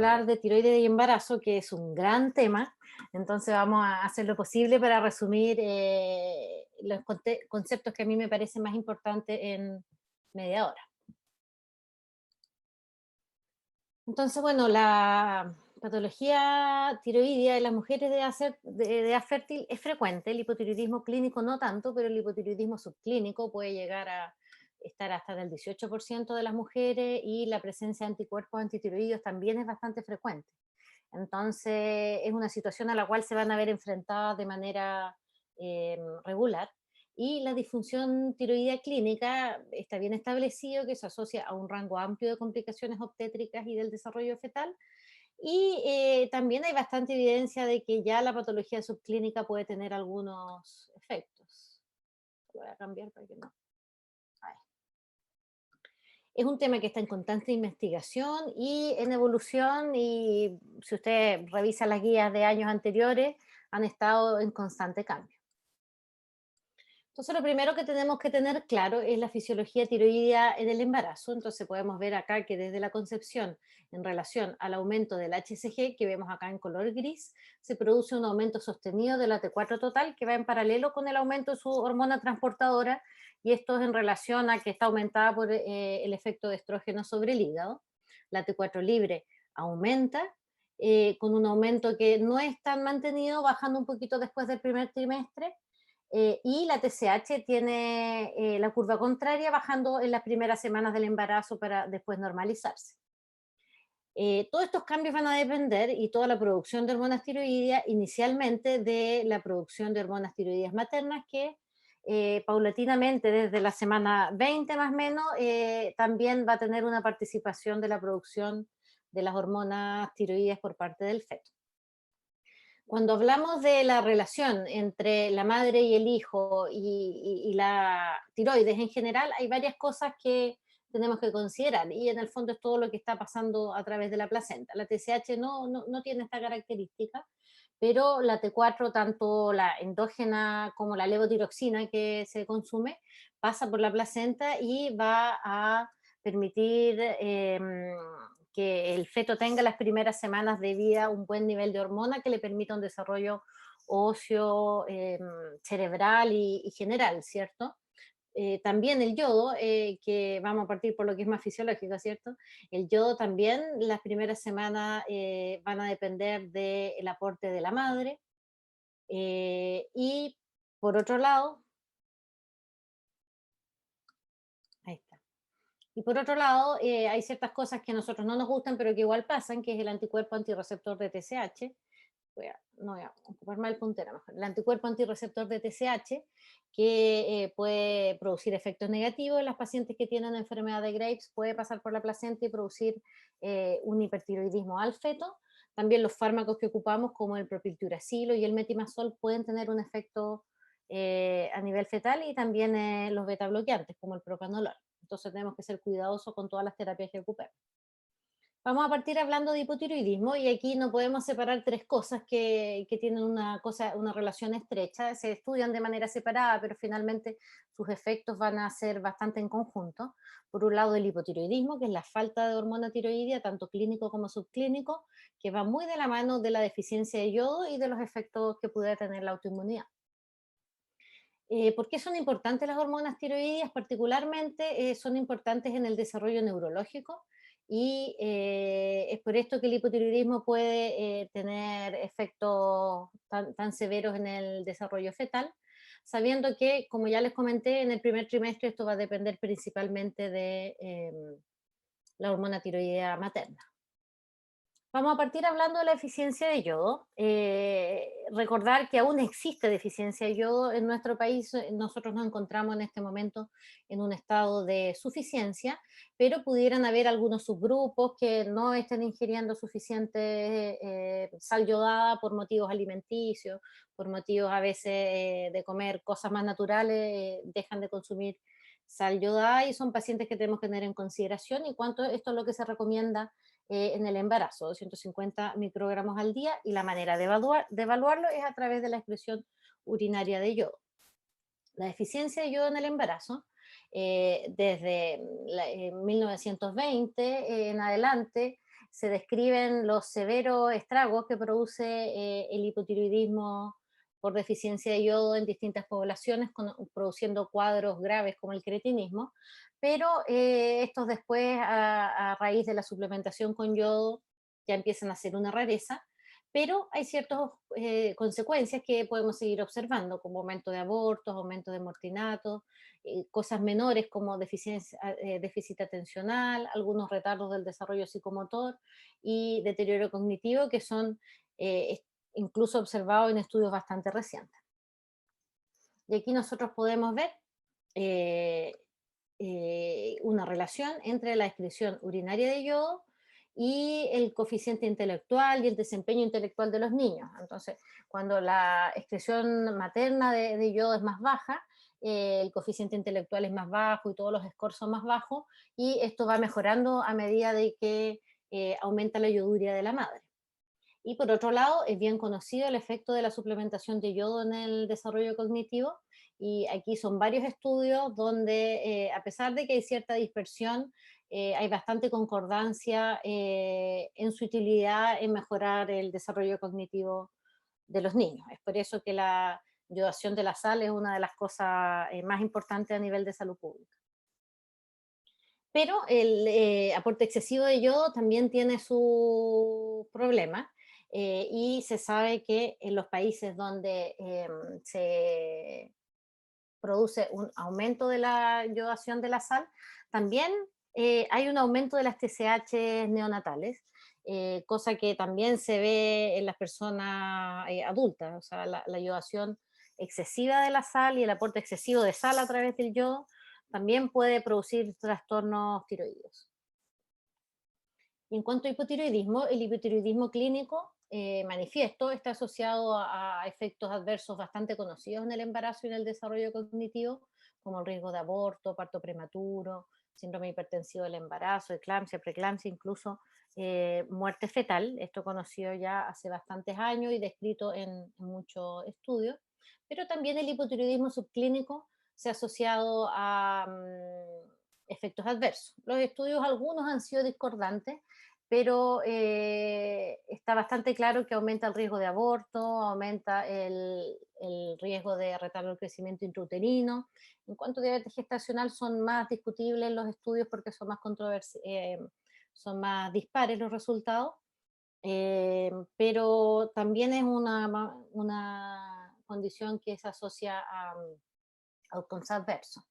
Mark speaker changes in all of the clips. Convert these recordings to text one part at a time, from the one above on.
Speaker 1: hablar de tiroides y embarazo, que es un gran tema. Entonces vamos a hacer lo posible para resumir los conceptos que a mí me parecen más importantes en media hora. Entonces, bueno, la patología tiroidea en las mujeres de edad fértil es frecuente. El hipotiroidismo clínico no tanto, pero el hipotiroidismo subclínico puede llegar a estar hasta en el 18% de las mujeres, y la presencia de anticuerpos antitiroideos también es bastante frecuente. Entonces, es una situación a la cual se van a ver enfrentadas de manera regular. Y la disfunción tiroidea clínica está bien establecido que se asocia a un rango amplio de complicaciones obstétricas y del desarrollo fetal. Y también hay bastante evidencia de que ya la patología subclínica puede tener algunos efectos. Lo voy a cambiar para que no. Ahí. Es un tema que está en constante investigación y en evolución, y si usted revisa las guías de años anteriores, han estado en constante cambio. Entonces, lo primero que tenemos que tener claro es la fisiología tiroidea en el embarazo. Entonces, podemos ver acá que desde la concepción, en relación al aumento del HCG, que vemos acá en color gris, se produce un aumento sostenido de la T4 total, que va en paralelo con el aumento de su hormona transportadora, y esto es en relación a que está aumentada por el efecto de estrógeno sobre el hígado. La T4 libre aumenta, con un aumento que no es tan mantenido, bajando un poquito después del primer trimestre, y la TSH tiene la curva contraria, bajando en las primeras semanas del embarazo para después normalizarse. Todos estos cambios van a depender, y toda la producción de hormonas tiroideas, inicialmente de la producción de hormonas tiroideas maternas, que paulatinamente desde la semana 20 más o menos, también va a tener una participación de la producción de las hormonas tiroideas por parte del feto. Cuando hablamos de la relación entre la madre y el hijo y la tiroides en general, hay varias cosas que tenemos que considerar, y en el fondo es todo lo que está pasando a través de la placenta. La TSH no tiene esta característica, pero la T4, tanto la endógena como la levotiroxina que se consume, pasa por la placenta y va a permitir que el feto tenga las primeras semanas de vida un buen nivel de hormona que le permita un desarrollo óseo, cerebral y general, ¿cierto? También el yodo, que vamos a partir por lo que es más fisiológico, ¿cierto? El yodo también, las primeras semanas van a depender del aporte de la madre. Y por otro lado, ahí está. Y por otro lado, hay ciertas cosas que a nosotros no nos gustan, pero que igual pasan, que es el anticuerpo antirreceptor de TSH. No voy a ocupar más el puntero mejor. El anticuerpo antirreceptor de TSH, que puede producir efectos negativos en las pacientes que tienen enfermedad de Graves, puede pasar por la placenta y producir un hipertiroidismo al feto. También los fármacos que ocupamos, como el propiltiuracilo y el metimazol, pueden tener un efecto a nivel fetal, y también los beta bloqueantes, como el propranolol. Entonces tenemos que ser cuidadosos con todas las terapias que ocupemos. Vamos a partir hablando de hipotiroidismo, y aquí no podemos separar tres cosas que tienen una relación estrecha. Se estudian de manera separada, pero finalmente sus efectos van a ser bastante en conjunto. Por un lado, el hipotiroidismo, que es la falta de hormona tiroidea, tanto clínico como subclínico, que va muy de la mano de la deficiencia de yodo y de los efectos que pudiera tener la autoinmunidad. ¿Por qué son importantes las hormonas tiroideas? Particularmente son importantes en el desarrollo neurológico, y es por esto que el hipotiroidismo puede tener efectos tan severos en el desarrollo fetal, sabiendo que, como ya les comenté, en el primer trimestre esto va a depender principalmente de la hormona tiroidea materna. Vamos a partir hablando de la deficiencia de yodo. Recordar que aún existe deficiencia de yodo en nuestro país. Nosotros nos encontramos en este momento en un estado de suficiencia, pero pudieran haber algunos subgrupos que no estén ingiriendo suficiente sal yodada por motivos alimenticios, por motivos a veces de comer cosas más naturales, dejan de consumir sal yodada, y son pacientes que tenemos que tener en consideración. Y cuánto esto es lo que se recomienda en el embarazo, 250 microgramos al día, y la manera de evaluarlo es a través de la excreción urinaria de yodo. La deficiencia de yodo en el embarazo, desde 1920 en adelante, se describen los severos estragos que produce el hipotiroidismo por deficiencia de yodo en distintas poblaciones, produciendo cuadros graves como el cretinismo, pero estos después, a raíz de la suplementación con yodo, ya empiezan a ser una rareza, pero hay ciertas consecuencias que podemos seguir observando, como aumento de abortos, aumento de mortinatos, cosas menores como déficit atencional, algunos retardos del desarrollo psicomotor y deterioro cognitivo que son incluso observados en estudios bastante recientes. Y aquí nosotros podemos ver eh, una relación entre la excreción urinaria de yodo y el coeficiente intelectual y el desempeño intelectual de los niños. Entonces, cuando la excreción materna de yodo es más baja, el coeficiente intelectual es más bajo y todos los scores son más bajos, y esto va mejorando a medida de que aumenta la yoduria de la madre. Y por otro lado, es bien conocido el efecto de la suplementación de yodo en el desarrollo cognitivo, y aquí son varios estudios donde, a pesar de que hay cierta dispersión, hay bastante concordancia en su utilidad en mejorar el desarrollo cognitivo de los niños. Es por eso que la yodación de la sal es una de las cosas más importantes a nivel de salud pública. Pero el aporte excesivo de yodo también tiene su problema, y se sabe que en los países donde se produce un aumento de la yodación de la sal, también hay un aumento de las TSH neonatales, cosa que también se ve en las personas adultas. O sea, la yodación excesiva de la sal y el aporte excesivo de sal a través del yodo también puede producir trastornos tiroideos. Y en cuanto a hipotiroidismo, el hipotiroidismo clínico manifiesto está asociado a efectos adversos bastante conocidos en el embarazo y en el desarrollo cognitivo, como el riesgo de aborto, parto prematuro, síndrome hipertensivo del embarazo, eclampsia, preeclampsia, incluso muerte fetal. Esto conocido ya hace bastantes años y descrito en muchos estudios. Pero también el hipotiroidismo subclínico se ha asociado a efectos adversos. Los estudios, algunos han sido discordantes, pero está bastante claro que aumenta el riesgo de aborto, aumenta el riesgo de retardo del crecimiento intrauterino. En cuanto a diabetes gestacional, son más discutibles los estudios porque son más son más dispares los resultados, pero también es una condición que se asocia a outcomes adversos.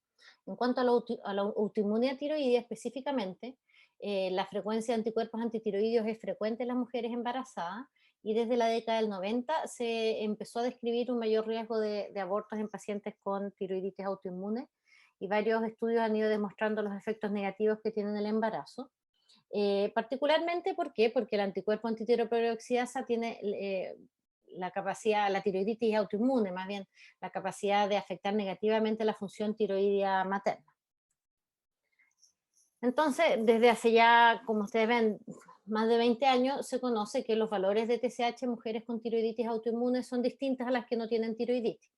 Speaker 1: En cuanto a la autoinmunidad tiroidea específicamente, la frecuencia de anticuerpos antitiroideos es frecuente en las mujeres embarazadas, y desde la década del 90 se empezó a describir un mayor riesgo de abortos en pacientes con tiroiditis autoinmune, y varios estudios han ido demostrando los efectos negativos que tiene el embarazo. Particularmente, ¿por qué? Porque el anticuerpo antitiroperoxidasa tiene la capacidad, la tiroiditis autoinmune más bien, la capacidad de afectar negativamente la función tiroidea materna. Entonces, desde hace ya, como ustedes ven, más de 20 años, se conoce que los valores de TSH en mujeres con tiroiditis autoinmune son distintas a las que no tienen tiroiditis.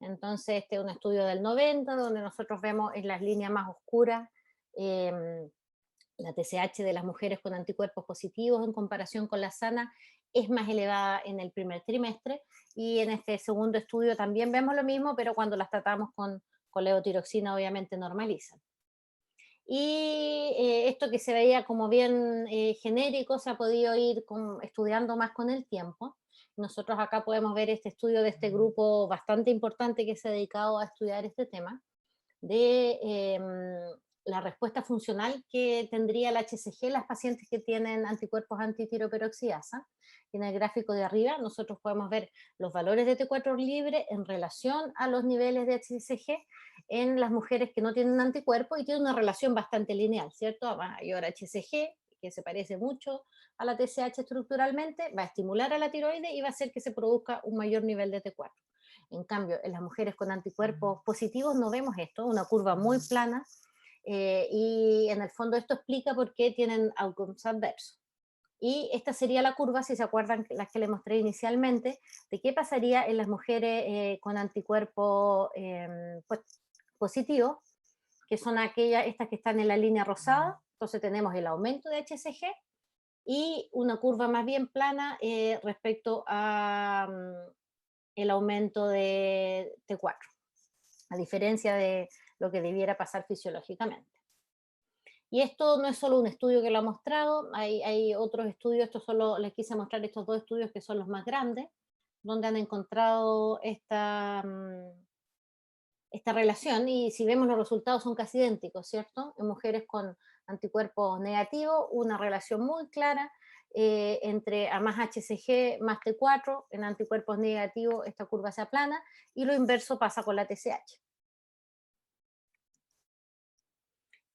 Speaker 1: Entonces, este es un estudio del 90, donde nosotros vemos en las líneas más oscuras la TSH de las mujeres con anticuerpos positivos en comparación con la sana es más elevada en el primer trimestre, y en este segundo estudio también vemos lo mismo, pero cuando las tratamos con levotiroxina obviamente normalizan. Y esto que se veía como bien genérico se ha podido ir estudiando más con el tiempo. Nosotros acá podemos ver este estudio de este grupo bastante importante que se ha dedicado a estudiar este tema, de la respuesta funcional que tendría el HCG en las pacientes que tienen anticuerpos antitiroperoxidasa. En el gráfico de arriba nosotros podemos ver los valores de T4 libre en relación a los niveles de HCG en las mujeres que no tienen anticuerpos, y tiene una relación bastante lineal, ¿cierto? A mayor HCG, que se parece mucho a la TSH estructuralmente, va a estimular a la tiroides y va a hacer que se produzca un mayor nivel de T4. En cambio, en las mujeres con anticuerpos positivos no vemos esto, una curva muy plana, y en el fondo esto explica por qué tienen outcomes adversos. Y esta sería la curva, si se acuerdan, las que les mostré inicialmente, de qué pasaría en las mujeres con anticuerpos positivos, que son estas que están en la línea rosada. Entonces tenemos el aumento de HCG, y una curva más bien plana respecto a el aumento de T4, a diferencia de lo que debiera pasar fisiológicamente. Y esto no es solo un estudio que lo ha mostrado, hay otros estudios, esto solo les quise mostrar estos dos estudios que son los más grandes, donde han encontrado esta relación, y si vemos los resultados son casi idénticos, ¿cierto? En mujeres con anticuerpos negativos, una relación muy clara entre a más HCG más T4, en anticuerpos negativos esta curva se aplana, y lo inverso pasa con la TSH.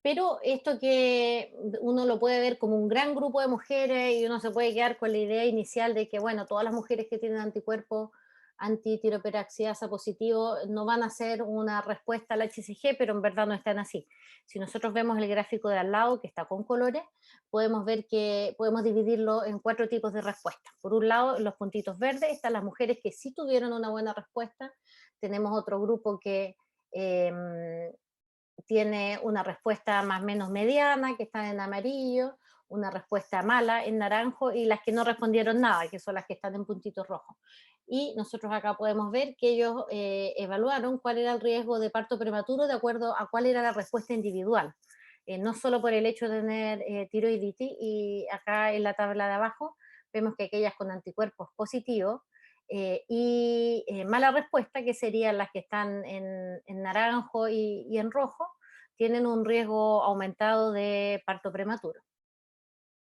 Speaker 1: Pero esto que uno lo puede ver como un gran grupo de mujeres y uno se puede quedar con la idea inicial de que, bueno, todas las mujeres que tienen anticuerpos antitiroperoxidasa positivo no van a hacer una respuesta al HCG, pero en verdad no están así. Si nosotros vemos el gráfico de al lado, que está con colores, podemos ver que podemos dividirlo en 4 tipos de respuestas. Por un lado, los puntitos verdes están las mujeres que sí tuvieron una buena respuesta. Tenemos otro grupo que tiene una respuesta más o menos mediana, que están en amarillo, una respuesta mala en naranjo, y las que no respondieron nada, que son las que están en puntitos rojos. Y nosotros acá podemos ver que ellos evaluaron cuál era el riesgo de parto prematuro de acuerdo a cuál era la respuesta individual. No solo por el hecho de tener tiroiditis, y acá en la tabla de abajo vemos que aquellas con anticuerpos positivos y mala respuesta, que serían las que están en naranjo y en rojo, tienen un riesgo aumentado de parto prematuro.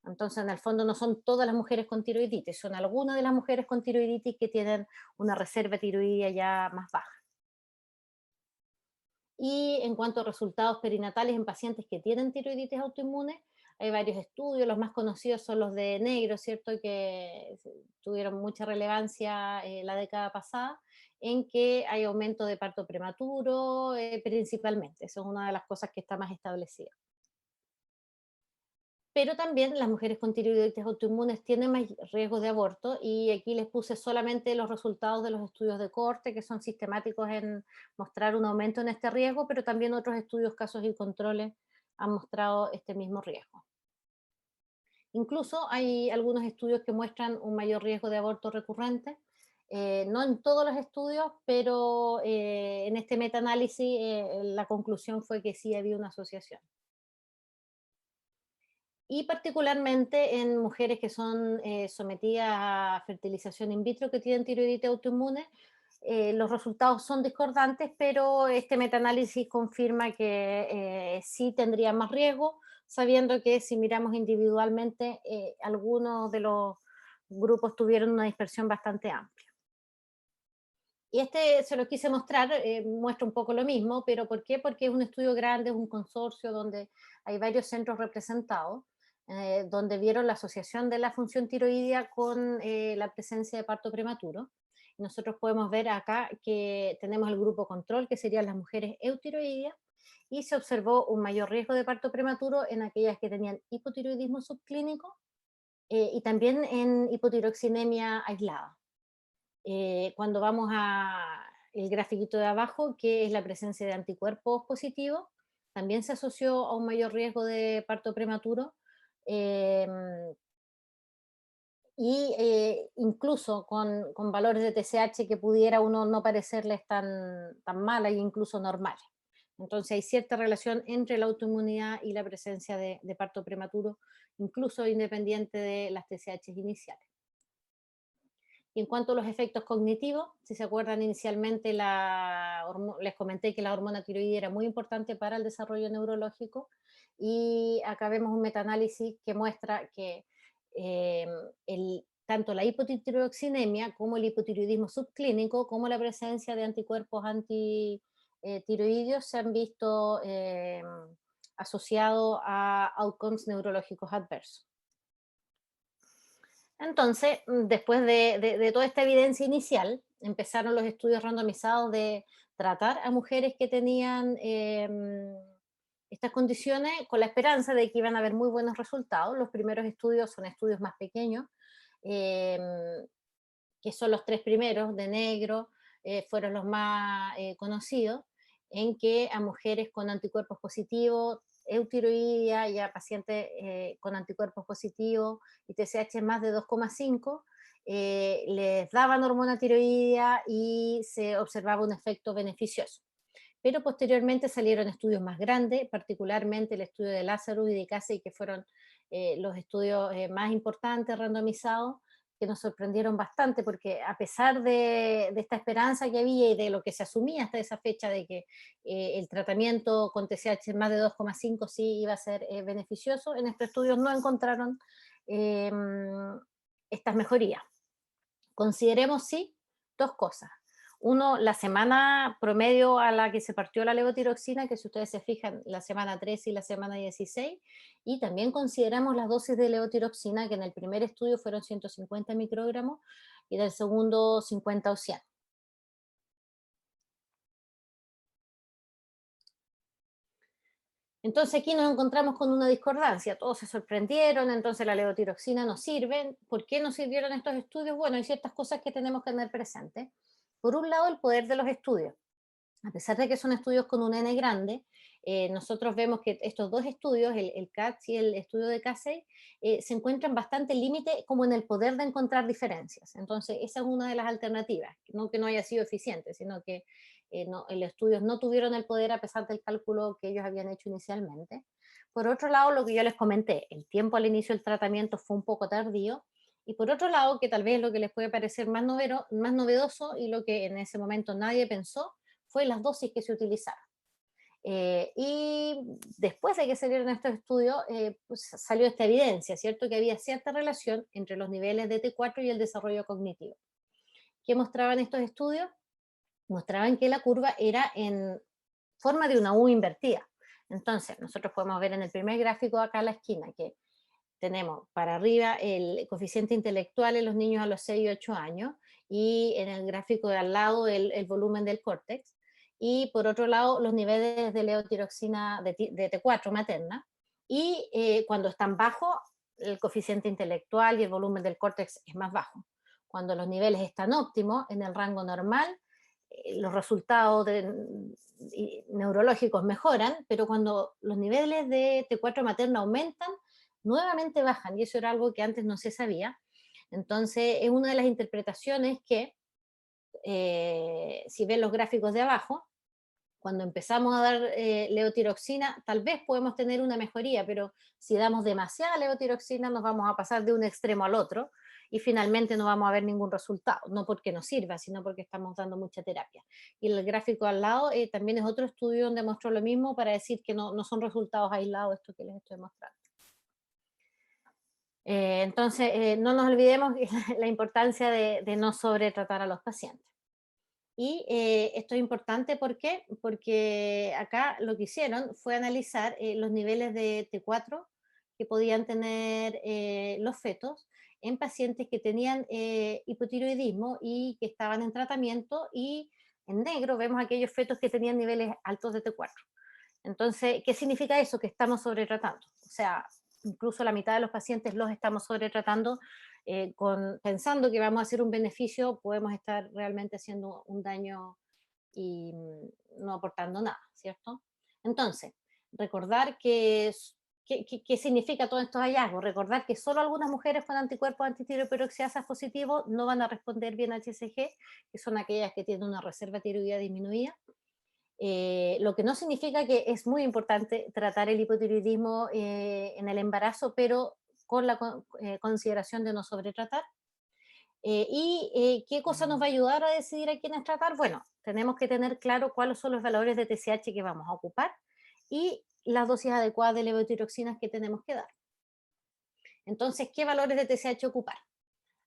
Speaker 1: Entonces, en el fondo, no son todas las mujeres con tiroiditis, son algunas de las mujeres con tiroiditis que tienen una reserva tiroidea ya más baja. Y en cuanto a resultados perinatales en pacientes que tienen tiroiditis autoinmune, hay varios estudios, los más conocidos son los de Negro, ¿cierto? Que tuvieron mucha relevancia la década pasada, en que hay aumento de parto prematuro principalmente. Eso es una de las cosas que está más establecida. Pero también las mujeres con tiroiditis autoinmunes tienen más riesgo de aborto, y aquí les puse solamente los resultados de los estudios de cohorte, que son sistemáticos en mostrar un aumento en este riesgo, pero también otros estudios, casos y controles han mostrado este mismo riesgo. Incluso hay algunos estudios que muestran un mayor riesgo de aborto recurrente, no en todos los estudios, pero en este metaanálisis la conclusión fue que sí había una asociación. Y particularmente en mujeres que son sometidas a fertilización in vitro que tienen tiroiditis autoinmune, los resultados son discordantes, pero este metaanálisis confirma que sí tendría más riesgo, sabiendo que si miramos individualmente, algunos de los grupos tuvieron una dispersión bastante amplia. Y este se lo quise mostrar, muestra un poco lo mismo, pero ¿por qué? Porque es un estudio grande, es un consorcio donde hay varios centros representados, donde vieron la asociación de la función tiroidea con la presencia de parto prematuro. Nosotros podemos ver acá que tenemos el grupo control, que serían las mujeres eutiroideas, y se observó un mayor riesgo de parto prematuro en aquellas que tenían hipotiroidismo subclínico y también en hipotiroxinemia aislada. Cuando vamos a el grafiquito de abajo, que es la presencia de anticuerpos positivos, también se asoció a un mayor riesgo de parto prematuro, em, y incluso con valores de TSH que pudiera uno no parecerles tan malas e incluso normales. Entonces hay cierta relación entre la autoinmunidad y la presencia de parto prematuro, incluso independiente de las TSH iniciales. Y en cuanto a los efectos cognitivos, si se acuerdan inicialmente, les comenté que la hormona tiroidea era muy importante para el desarrollo neurológico, y acá vemos un metaanálisis que muestra que eh, tanto la hipotiroxinemia como el hipotiroidismo subclínico, como la presencia de anticuerpos antitiroideos se han visto asociados a outcomes neurológicos adversos. Entonces, después de toda esta evidencia inicial, empezaron los estudios randomizados de tratar a mujeres que tenían estas condiciones, con la esperanza de que iban a haber muy buenos resultados. Los primeros estudios son estudios más pequeños, em, que son los 3 primeros de Negro, fueron los más conocidos, en que a mujeres con anticuerpos positivos eutiroidia, ya pacientes con anticuerpos positivos y TSH más de 2,5, les daban hormona tiroidea y se observaba un efecto beneficioso. Pero posteriormente salieron estudios más grandes, particularmente el estudio de Lázaro y de Casey, que fueron los estudios más importantes, randomizados, que nos sorprendieron bastante, porque a pesar de esta esperanza que había y de lo que se asumía hasta esa fecha de que el tratamiento con TSH más de 2,5 sí iba a ser beneficioso, en estos estudios no encontraron eh, estas mejorías. Consideremos, sí, dos cosas. Uno, la semana promedio a la que se partió la levotiroxina, que si ustedes se fijan, la semana 13 y la semana 16, y también consideramos las dosis de levotiroxina, que en el primer estudio fueron 150 microgramos y en el segundo 50 o 100. Entonces aquí nos encontramos con una discordancia, todos se sorprendieron, entonces la levotiroxina no sirve. ¿Por qué no sirvieron estos estudios? Bueno, hay ciertas cosas que tenemos que tener presentes. Por un lado, el poder de los estudios. A pesar de que son estudios con un N grande, nosotros vemos que estos dos estudios, el CATS y el estudio de Casey, se encuentran bastante límite como en el poder de encontrar diferencias. Entonces, esa es una de las alternativas, no que no haya sido eficiente, sino que los estudios no tuvieron el poder a pesar del cálculo que ellos habían hecho inicialmente. Por otro lado, lo que yo les comenté, el tiempo al inicio del tratamiento fue un poco tardío, y por otro lado, que tal vez lo que les puede parecer más novedoso y lo que en ese momento nadie pensó, fue las dosis que se utilizaron. Y después de que salieron estos estudios, pues salió esta evidencia, ¿cierto? Que había cierta relación entre los niveles de T4 y el desarrollo cognitivo. ¿Qué mostraban estos estudios? Mostraban que la curva era en forma de una U invertida. Entonces, nosotros podemos ver en el primer gráfico acá a la esquina que tenemos para arriba el coeficiente intelectual en los niños a los 6 y 8 años, y en el gráfico de al lado el volumen del córtex, y por otro lado los niveles de levotiroxina de T4 materna, y cuando están bajos, el coeficiente intelectual y el volumen del córtex es más bajo. Cuando los niveles están óptimos, en el rango normal, los resultados neurológicos mejoran, pero cuando los niveles de T4 materna aumentan, nuevamente bajan, y eso era algo que antes no se sabía. Entonces, es una de las interpretaciones que, si ven los gráficos de abajo, cuando empezamos a dar levotiroxina, tal vez podemos tener una mejoría, pero si damos demasiada levotiroxina, nos vamos a pasar de un extremo al otro y finalmente no vamos a ver ningún resultado, no porque nos sirva, sino porque estamos dando mucha terapia. Y el gráfico al lado también es otro estudio donde mostró lo mismo para decir que no son resultados aislados esto que les estoy mostrando. Entonces, no nos olvidemos la importancia de no sobretratar a los pacientes. Y esto es importante, ¿por qué? Porque acá lo que hicieron fue analizar los niveles de T4 que podían tener los fetos en pacientes que tenían hipotiroidismo y que estaban en tratamiento, y en negro vemos aquellos fetos que tenían niveles altos de T4. Entonces, ¿qué significa eso? Que estamos sobretratando. O sea, incluso la mitad de los pacientes los estamos sobretratando, pensando que vamos a hacer un beneficio, podemos estar realmente haciendo un daño y no aportando nada, ¿cierto? Entonces, recordar ¿qué significa todos estos hallazgos? Recordar que solo algunas mujeres con anticuerpos antitiroperoxidasas positivos no van a responder bien al HCG, que son aquellas que tienen una reserva tiroidea disminuida. Lo que no significa que es muy importante tratar el hipotiroidismo en el embarazo, pero con la consideración de no sobretratar. ¿Qué cosa nos va a ayudar a decidir a quiénes tratar? Bueno, tenemos que tener claro cuáles son los valores de TSH que vamos a ocupar y las dosis adecuadas de levotiroxinas que tenemos que dar. Entonces, ¿qué valores de TSH ocupar?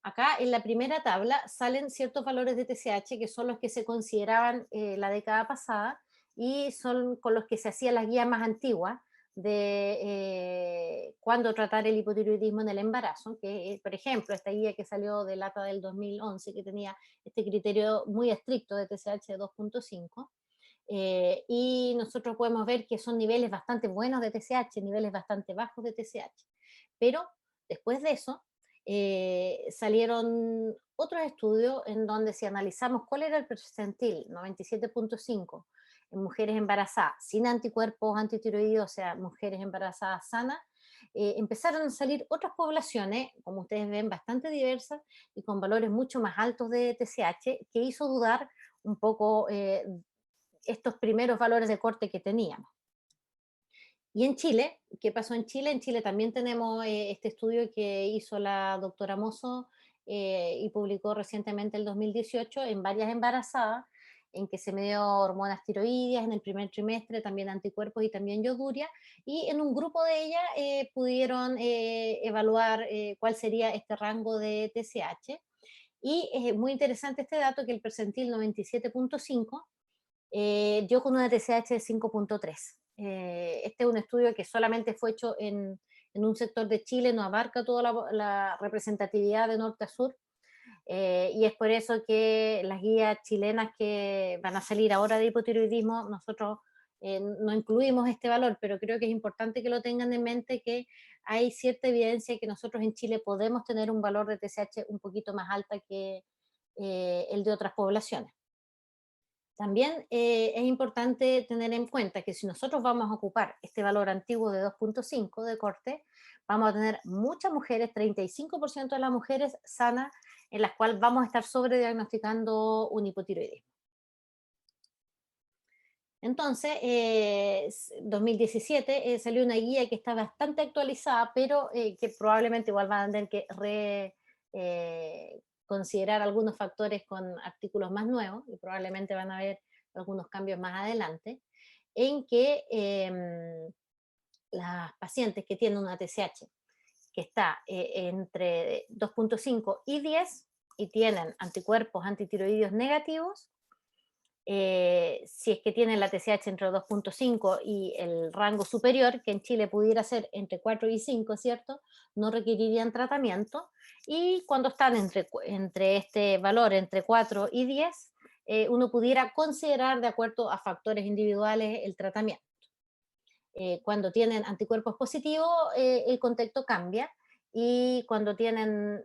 Speaker 1: Acá en la primera tabla salen ciertos valores de TSH que son los que se consideraban la década pasada y son con los que se hacía la guía más antigua de cuándo tratar el hipotiroidismo en el embarazo, que por ejemplo esta guía que salió de lata del 2011 que tenía este criterio muy estricto de TSH de 2,5, y nosotros podemos ver que son niveles bastante buenos de TSH, niveles bastante bajos de TSH, pero después de eso salieron otros estudios en donde si analizamos cuál era el percentil, 97,5, en mujeres embarazadas sin anticuerpos antitiroideos, o sea, mujeres embarazadas sanas, empezaron a salir otras poblaciones, como ustedes ven, bastante diversas y con valores mucho más altos de TSH, que hizo dudar un poco estos primeros valores de corte que teníamos. Y en Chile, ¿qué pasó en Chile? En Chile también tenemos este estudio que hizo la doctora Mozo y publicó recientemente el 2018 en varias embarazadas, en que se midió hormonas tiroideas en el primer trimestre, también anticuerpos y también yoduria, y en un grupo de ellas pudieron evaluar cuál sería este rango de TSH. Y es muy interesante este dato que el percentil 97.5 dio con una TSH de 5.3. Este es un estudio que solamente fue hecho en un sector de Chile, no abarca toda la representatividad de norte a sur, y es por eso que las guías chilenas que van a salir ahora de hipotiroidismo, nosotros no incluimos este valor, pero creo que es importante que lo tengan en mente, que hay cierta evidencia que nosotros en Chile podemos tener un valor de TSH un poquito más alta que el de otras poblaciones. También es importante tener en cuenta que si nosotros vamos a ocupar este valor antiguo de 2.5 de corte, vamos a tener muchas mujeres, 35% de las mujeres sanas, en las cuales vamos a estar sobrediagnosticando un hipotiroidismo. Entonces, 2017 salió una guía que está bastante actualizada, pero que probablemente igual van a tener que considerar algunos factores con artículos más nuevos, y probablemente van a haber algunos cambios más adelante, en que las pacientes que tienen una TSH que está entre 2.5 y 10 y tienen anticuerpos antitiroideos negativos, si es que tienen la TSH entre 2.5 y el rango superior, que en Chile pudiera ser entre 4 y 5, ¿cierto? No requerirían tratamiento. Y cuando están entre este valor, entre 4 y 10, uno pudiera considerar, de acuerdo a factores individuales, el tratamiento. Cuando tienen anticuerpos positivos, el contexto cambia, y cuando tienen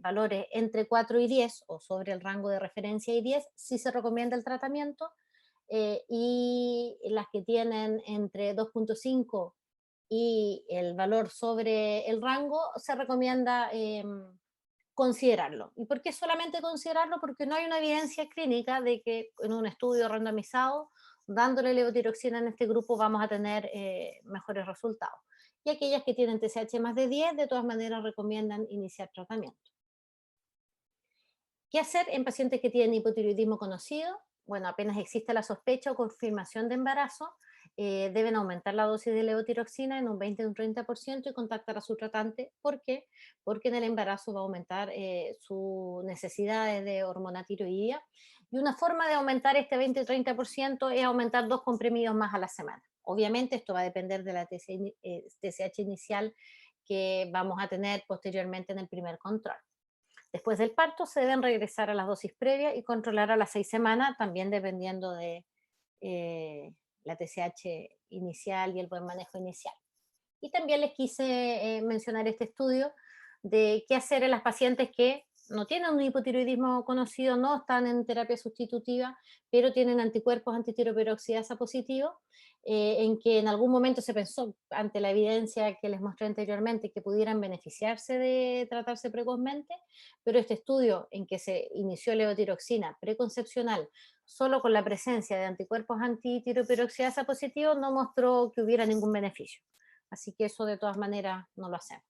Speaker 1: valores entre 4 y 10 o sobre el rango de referencia y 10, sí se recomienda el tratamiento, y las que tienen entre 2.5 y el valor sobre el rango, se recomienda considerarlo. ¿Y por qué solamente considerarlo? Porque no hay una evidencia clínica de que en un estudio randomizado, dándole levotiroxina en este grupo, vamos a tener mejores resultados. Y aquellas que tienen TSH más de 10, de todas maneras recomiendan iniciar tratamiento. ¿Qué hacer en pacientes que tienen hipotiroidismo conocido? Bueno, apenas existe la sospecha o confirmación de embarazo, deben aumentar la dosis de levotiroxina en un 20 o un 30% y contactar a su tratante. ¿Por qué? Porque en el embarazo va a aumentar sus necesidades de hormona tiroidea. Y una forma de aumentar este 20 o 30% es aumentar 2 comprimidos más a la semana. Obviamente esto va a depender de la TSH inicial que vamos a tener posteriormente en el primer control. Después del parto se deben regresar a las dosis previas y controlar a las 6 semanas, también dependiendo de eh, la TSH inicial y el buen manejo inicial. Y también les quise mencionar este estudio de qué hacer en las pacientes que no tienen un hipotiroidismo conocido, no están en terapia sustitutiva, pero tienen anticuerpos antitiroperoxidasa positivos, en que en algún momento se pensó, ante la evidencia que les mostré anteriormente, que pudieran beneficiarse de tratarse precozmente, pero este estudio en que se inició levotiroxina preconcepcional solo con la presencia de anticuerpos antitiroperoxidasa positivos no mostró que hubiera ningún beneficio. Así que eso de todas maneras no lo hacemos.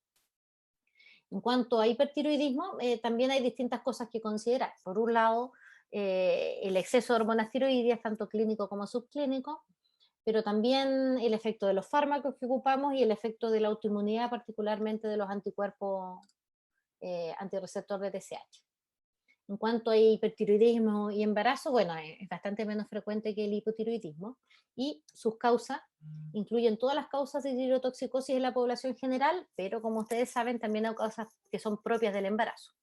Speaker 1: En cuanto a hipertiroidismo, también hay distintas cosas que considerar. Por un lado, el exceso de hormonas tiroideas, tanto clínico como subclínico, pero también el efecto de los fármacos que ocupamos y el efecto de la autoinmunidad, particularmente de los anticuerpos antirreceptor de TSH. En cuanto a hipertiroidismo y embarazo, bueno, es bastante menos frecuente que el hipotiroidismo, y sus causas incluyen todas las causas de tirotoxicosis en la población general, pero como ustedes saben, también hay causas que son propias del embarazo.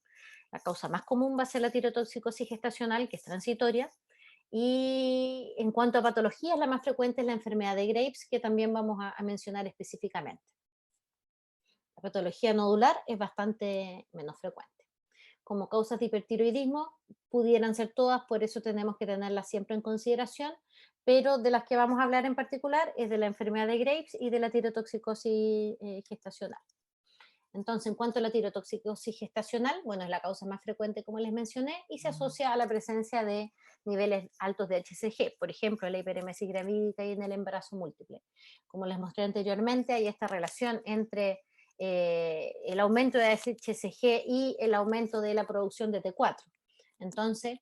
Speaker 1: La causa más común va a ser la tirotoxicosis gestacional, que es transitoria, y en cuanto a patologías, la más frecuente es la enfermedad de Graves, que también vamos a mencionar específicamente. La patología nodular es bastante menos frecuente. Como causas de hipertiroidismo pudieran ser todas, por eso tenemos que tenerlas siempre en consideración, pero de las que vamos a hablar en particular es de la enfermedad de Graves y de la tirotoxicosis gestacional. Entonces, en cuanto a la tirotoxicosis gestacional, bueno, es la causa más frecuente, como les mencioné, y se asocia a la presencia de niveles altos de HCG, por ejemplo, en la hiperemesis gravídica y en el embarazo múltiple. Como les mostré anteriormente, hay esta relación entre el aumento de HCG y el aumento de la producción de T4. Entonces,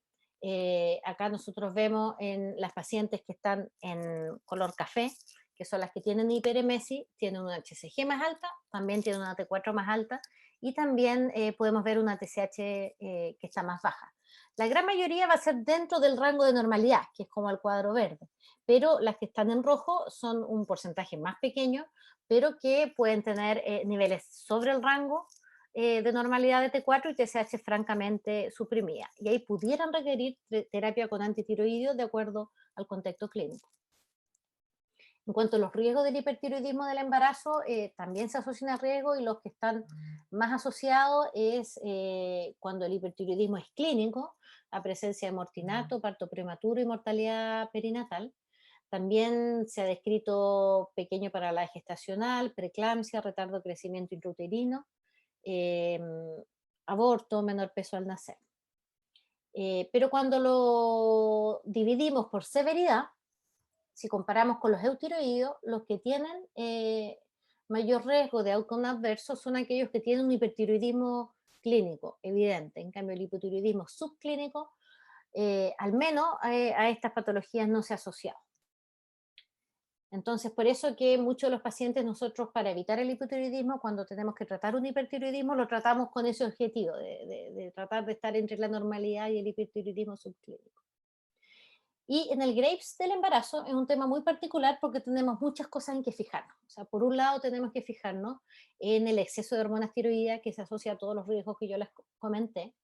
Speaker 1: acá nosotros vemos en las pacientes que están en color café, que son las que tienen hiperemesis, tienen una HCG más alta, también tienen una T4 más alta, y también podemos ver una TSH que está más baja. La gran mayoría va a ser dentro del rango de normalidad, que es como el cuadro verde, pero las que están en rojo son un porcentaje más pequeño, pero que pueden tener niveles sobre el rango de normalidad de T4 y TSH francamente suprimida. Y ahí pudieran requerir terapia con antitiroideo de acuerdo al contexto clínico. En cuanto a los riesgos del hipertiroidismo del embarazo, también se asocian a riesgo y los que están más asociados es cuando el hipertiroidismo es clínico, la presencia de mortinato, parto prematuro y mortalidad perinatal. También se ha descrito pequeño paralaje gestacional, preeclampsia, retardo de crecimiento intrauterino, eh, aborto, menor peso al nacer. Pero cuando lo dividimos por severidad, si comparamos con los eutiroideos, los que tienen mayor riesgo de outcome adverso son aquellos que tienen un hipertiroidismo clínico evidente. En cambio, el hipotiroidismo subclínico, al menos a estas patologías no se ha asociado. Entonces, por eso que muchos de los pacientes nosotros, para evitar el hipotiroidismo, cuando tenemos que tratar un hipertiroidismo, lo tratamos con ese objetivo, de tratar de estar entre la normalidad y el hipertiroidismo subclínico. Y en el Graves del embarazo es un tema muy particular porque tenemos muchas cosas en que fijarnos. O sea, por un lado tenemos que fijarnos en el exceso de hormonas tiroideas que se asocia a todos los riesgos que yo les comenté,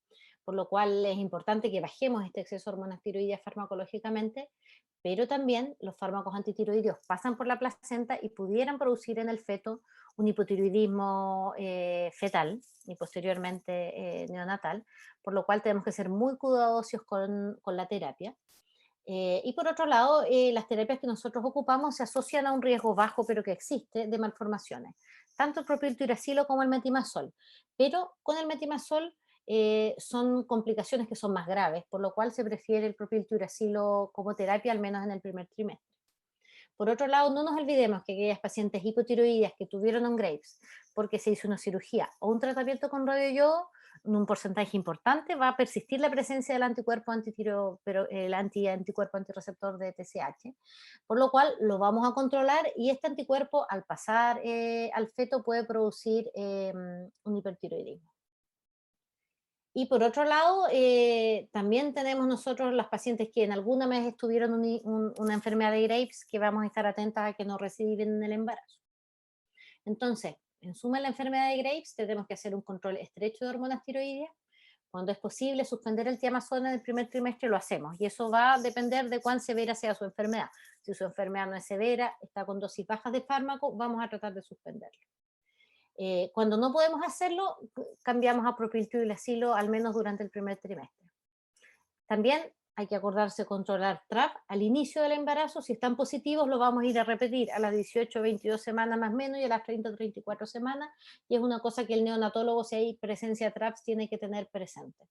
Speaker 1: por lo cual es importante que bajemos este exceso de hormonas tiroideas farmacológicamente, pero también los fármacos antitiroideos pasan por la placenta y pudieran producir en el feto un hipotiroidismo fetal y posteriormente neonatal, por lo cual tenemos que ser muy cuidadosos con la terapia. Y por otro lado, las terapias que nosotros ocupamos se asocian a un riesgo bajo, pero que existe, de malformaciones, tanto el propiltiuracilo como el metimazol. Pero con el metimazol son complicaciones que son más graves, por lo cual se prefiere el propiltiuracilo como terapia, al menos en el primer trimestre. Por otro lado, no nos olvidemos que aquellas pacientes hipotiroideas que tuvieron un Graves porque se hizo una cirugía o un tratamiento con radioyodo, en un porcentaje importante va a persistir la presencia del anticuerpo antitiro, pero el anticuerpo antirreceptor de TSH, por lo cual lo vamos a controlar y este anticuerpo al pasar al feto puede producir un hipertiroidismo. Y por otro lado, también tenemos nosotros las pacientes que en alguna vez tuvieron una enfermedad de Graves, que vamos a estar atentas a que no reciben en el embarazo. Entonces, en suma, la enfermedad de Graves tenemos que hacer un control estrecho de hormonas tiroideas. Cuando es posible suspender el tiamazol en el primer trimestre, lo hacemos. Y eso va a depender de cuán severa sea su enfermedad. Si su enfermedad no es severa, está con dosis bajas de fármaco, vamos a tratar de suspenderlo. Cuando no podemos hacerlo, cambiamos a propiltiuracilo al menos durante el primer trimestre. También hay que acordarse de controlar TRAP al inicio del embarazo. Si están positivos, lo vamos a ir a repetir a las 18 o 22 semanas más o menos y a las 30 o 34 semanas. Y es una cosa que el neonatólogo, si hay presencia de TRAPS, tiene que tener presente.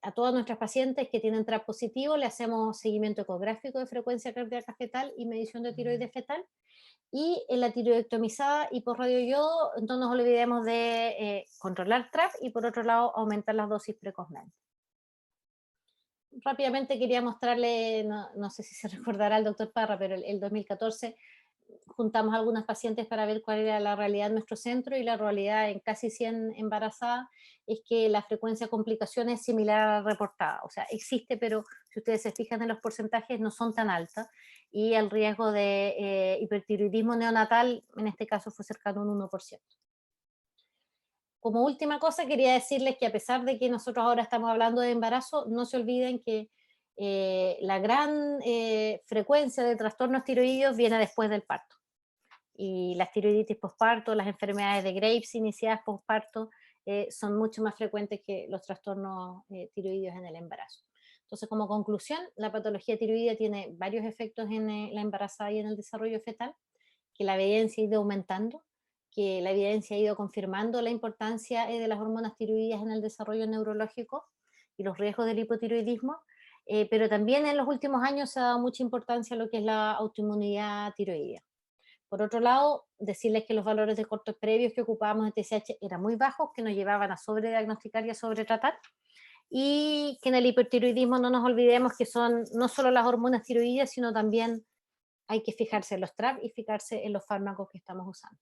Speaker 1: A todas nuestras pacientes que tienen TRAP positivo le hacemos seguimiento ecográfico de frecuencia cardíaca fetal y medición de tiroides fetal. Y en la tiroidectomizada y por radioyodo, no nos olvidemos de controlar TRAP y por otro lado aumentar las dosis precozmente. Rápidamente quería mostrarle, no sé si se recordará el doctor Parra, pero el 2014 juntamos a algunas pacientes para ver cuál era la realidad en nuestro centro y la realidad en casi 100 embarazadas es que la frecuencia de complicaciones es similar a la reportada. O sea, existe, pero si ustedes se fijan en los porcentajes no son tan altas y el riesgo de hipertiroidismo neonatal en este caso fue cercano a un 1%. Como última cosa, quería decirles que a pesar de que nosotros ahora estamos hablando de embarazo, no se olviden que la gran frecuencia de trastornos tiroideos viene después del parto. Y las tiroiditis postparto, las enfermedades de Graves iniciadas postparto, son mucho más frecuentes que los trastornos tiroideos en el embarazo. Entonces, como conclusión, la patología tiroidea tiene varios efectos en la embarazada y en el desarrollo fetal, que la evidencia ha ido aumentando, que la evidencia ha ido confirmando la importancia de las hormonas tiroideas en el desarrollo neurológico y los riesgos del hipotiroidismo, pero también en los últimos años se ha dado mucha importancia a lo que es la autoinmunidad tiroidea. Por otro lado, decirles que los valores de cortes previos que ocupábamos de TSH eran muy bajos, que nos llevaban a sobrediagnosticar y a sobretratar, y que en el hipertiroidismo no nos olvidemos que son no solo las hormonas tiroideas, sino también hay que fijarse en los TRAP y fijarse en los fármacos que estamos usando.